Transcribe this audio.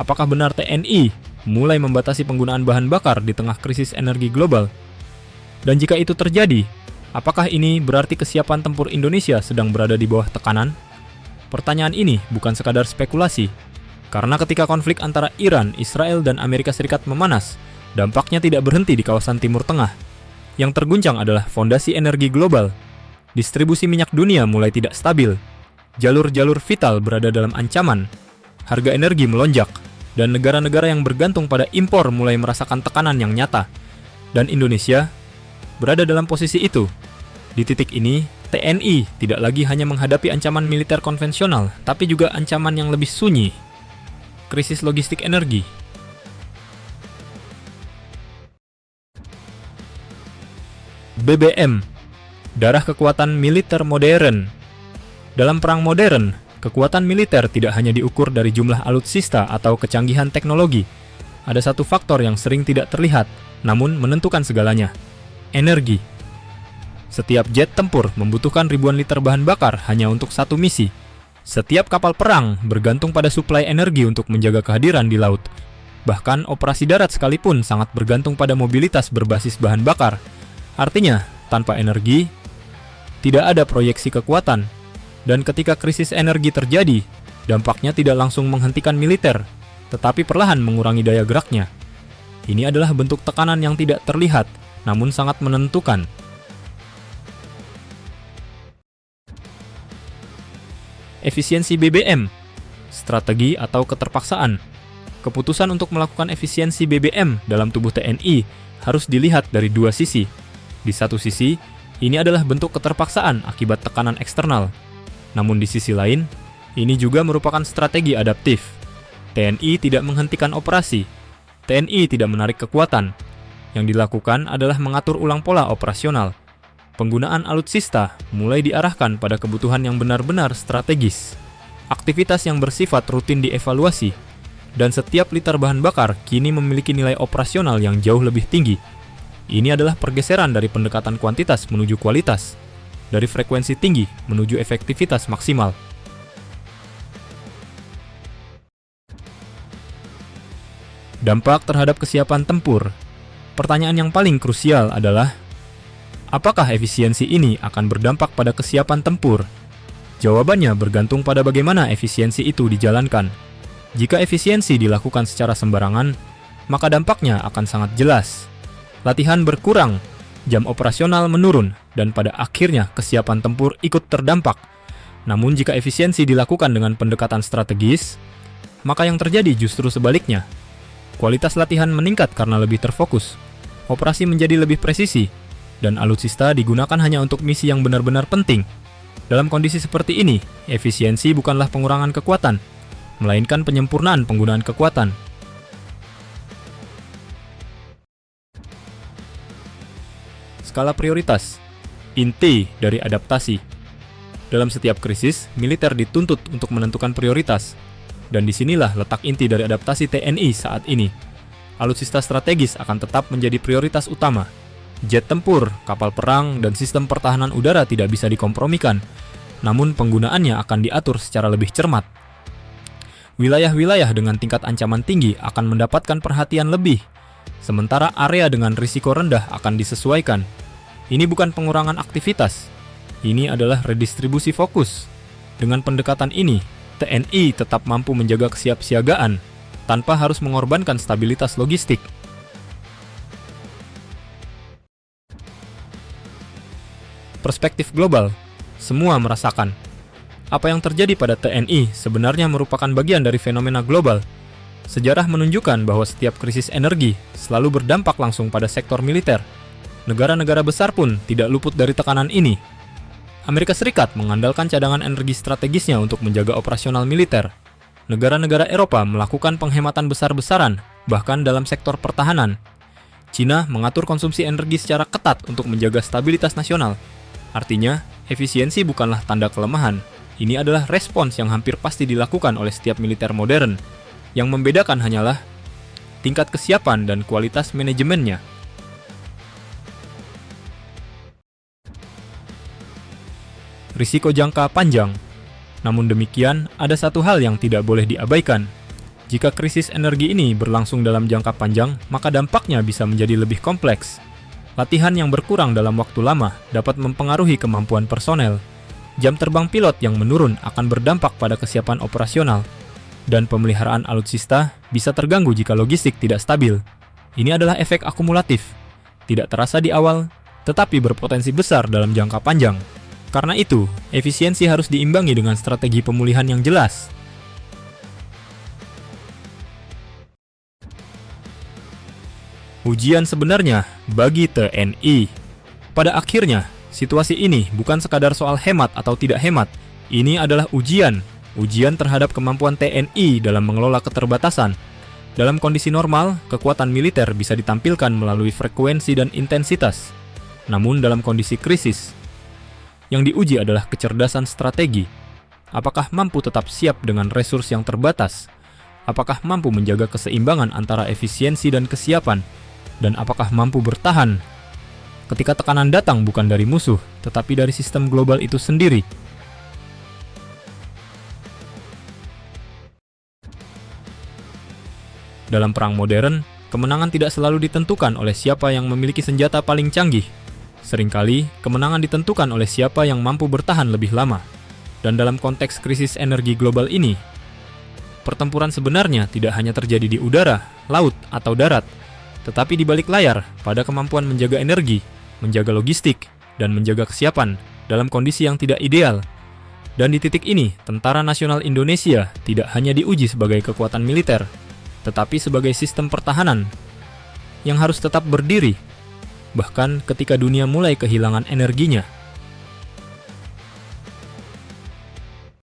apakah benar TNI mulai membatasi penggunaan bahan bakar di tengah krisis energi global? Dan jika itu terjadi, apakah ini berarti kesiapan tempur Indonesia sedang berada di bawah tekanan? Pertanyaan ini bukan sekadar spekulasi, karena ketika konflik antara Iran, Israel, dan Amerika Serikat memanas, dampaknya tidak berhenti di kawasan Timur Tengah. Yang terguncang adalah fondasi energi global. Distribusi minyak dunia mulai tidak stabil. Jalur-jalur vital berada dalam ancaman. Harga energi melonjak, dan negara-negara yang bergantung pada impor mulai merasakan tekanan yang nyata. Dan Indonesia berada dalam posisi itu. Di titik ini, TNI tidak lagi hanya menghadapi ancaman militer konvensional, tapi juga ancaman yang lebih sunyi. Krisis logistik energi. BBM, darah kekuatan militer modern. Dalam perang modern, kekuatan militer tidak hanya diukur dari jumlah alutsista atau kecanggihan teknologi. Ada satu faktor yang sering tidak terlihat, namun menentukan segalanya: energi. Setiap jet tempur membutuhkan ribuan liter bahan bakar hanya untuk satu misi. Setiap kapal perang bergantung pada suplai energi untuk menjaga kehadiran di laut. Bahkan operasi darat sekalipun sangat bergantung pada mobilitas berbasis bahan bakar. Artinya, tanpa energi, tidak ada proyeksi kekuatan. Dan ketika krisis energi terjadi, dampaknya tidak langsung menghentikan militer, tetapi perlahan mengurangi daya geraknya. Ini adalah bentuk tekanan yang tidak terlihat, namun sangat menentukan. Efisiensi BBM, strategi atau keterpaksaan. Keputusan untuk melakukan efisiensi BBM dalam tubuh TNI harus dilihat dari dua sisi. Di satu sisi, ini adalah bentuk keterpaksaan akibat tekanan eksternal. Namun di sisi lain, ini juga merupakan strategi adaptif. TNI tidak menghentikan operasi. TNI tidak menarik kekuatan. Yang dilakukan adalah mengatur ulang pola operasional. Penggunaan alutsista mulai diarahkan pada kebutuhan yang benar-benar strategis. Aktivitas yang bersifat rutin dievaluasi. Dan setiap liter bahan bakar kini memiliki nilai operasional yang jauh lebih tinggi. Ini adalah pergeseran dari pendekatan kuantitas menuju kualitas. Dari frekuensi tinggi menuju efektivitas maksimal. Dampak terhadap kesiapan tempur. Pertanyaan yang paling krusial adalah, apakah efisiensi ini akan berdampak pada kesiapan tempur? Jawabannya bergantung pada bagaimana efisiensi itu dijalankan. Jika efisiensi dilakukan secara sembarangan, maka dampaknya akan sangat jelas. Latihan berkurang, jam operasional menurun, dan pada akhirnya kesiapan tempur ikut terdampak. Namun jika efisiensi dilakukan dengan pendekatan strategis, maka yang terjadi justru sebaliknya. Kualitas latihan meningkat karena lebih terfokus, operasi menjadi lebih presisi, dan alutsista digunakan hanya untuk misi yang benar-benar penting. Dalam kondisi seperti ini, efisiensi bukanlah pengurangan kekuatan, melainkan penyempurnaan penggunaan kekuatan. Skala prioritas, inti dari adaptasi. Dalam setiap krisis, militer dituntut untuk menentukan prioritas. Dan disinilah letak inti dari adaptasi TNI saat ini. Alutsista strategis akan tetap menjadi prioritas utama. Jet tempur, kapal perang, dan sistem pertahanan udara tidak bisa dikompromikan. Namun penggunaannya akan diatur secara lebih cermat. Wilayah-wilayah dengan tingkat ancaman tinggi akan mendapatkan perhatian lebih. Sementara area dengan risiko rendah akan disesuaikan. Ini bukan pengurangan aktivitas. Ini adalah redistribusi fokus. Dengan pendekatan ini, TNI tetap mampu menjaga kesiapsiagaan tanpa harus mengorbankan stabilitas logistik. Perspektif global, semua merasakan. Apa yang terjadi pada TNI sebenarnya merupakan bagian dari fenomena global. Sejarah menunjukkan bahwa setiap krisis energi selalu berdampak langsung pada sektor militer. Negara-negara besar pun tidak luput dari tekanan ini. Amerika Serikat mengandalkan cadangan energi strategisnya untuk menjaga operasional militer. Negara-negara Eropa melakukan penghematan besar-besaran, bahkan dalam sektor pertahanan. Cina mengatur konsumsi energi secara ketat untuk menjaga stabilitas nasional. Artinya, efisiensi bukanlah tanda kelemahan. Ini adalah respons yang hampir pasti dilakukan oleh setiap militer modern. Yang membedakan hanyalah tingkat kesiapan dan kualitas manajemennya. Risiko jangka panjang. Namun demikian, ada satu hal yang tidak boleh diabaikan. Jika krisis energi ini berlangsung dalam jangka panjang, maka dampaknya bisa menjadi lebih kompleks. Latihan yang berkurang dalam waktu lama dapat mempengaruhi kemampuan personel. Jam terbang pilot yang menurun akan berdampak pada kesiapan operasional. Dan pemeliharaan alutsista bisa terganggu jika logistik tidak stabil. Ini adalah efek akumulatif. Tidak terasa di awal, tetapi berpotensi besar dalam jangka panjang. Karena itu, efisiensi harus diimbangi dengan strategi pemulihan yang jelas. Ujian sebenarnya bagi TNI. Pada akhirnya, situasi ini bukan sekadar soal hemat atau tidak hemat. Ini adalah ujian terhadap kemampuan TNI dalam mengelola keterbatasan. Dalam kondisi normal, kekuatan militer bisa ditampilkan melalui frekuensi dan intensitas. Namun dalam kondisi krisis, yang diuji adalah kecerdasan strategi. Apakah mampu tetap siap dengan resursi yang terbatas? Apakah mampu menjaga keseimbangan antara efisiensi dan kesiapan? Dan apakah mampu bertahan ketika tekanan datang bukan dari musuh, tetapi dari sistem global itu sendiri? Dalam perang modern, kemenangan tidak selalu ditentukan oleh siapa yang memiliki senjata paling canggih. Seringkali, kemenangan ditentukan oleh siapa yang mampu bertahan lebih lama. Dan dalam konteks krisis energi global ini, pertempuran sebenarnya tidak hanya terjadi di udara, laut, atau darat, tetapi di balik layar pada kemampuan menjaga energi, menjaga logistik, dan menjaga kesiapan dalam kondisi yang tidak ideal. Dan di titik ini, Tentara Nasional Indonesia tidak hanya diuji sebagai kekuatan militer, tetapi sebagai sistem pertahanan yang harus tetap berdiri, bahkan ketika dunia mulai kehilangan energinya.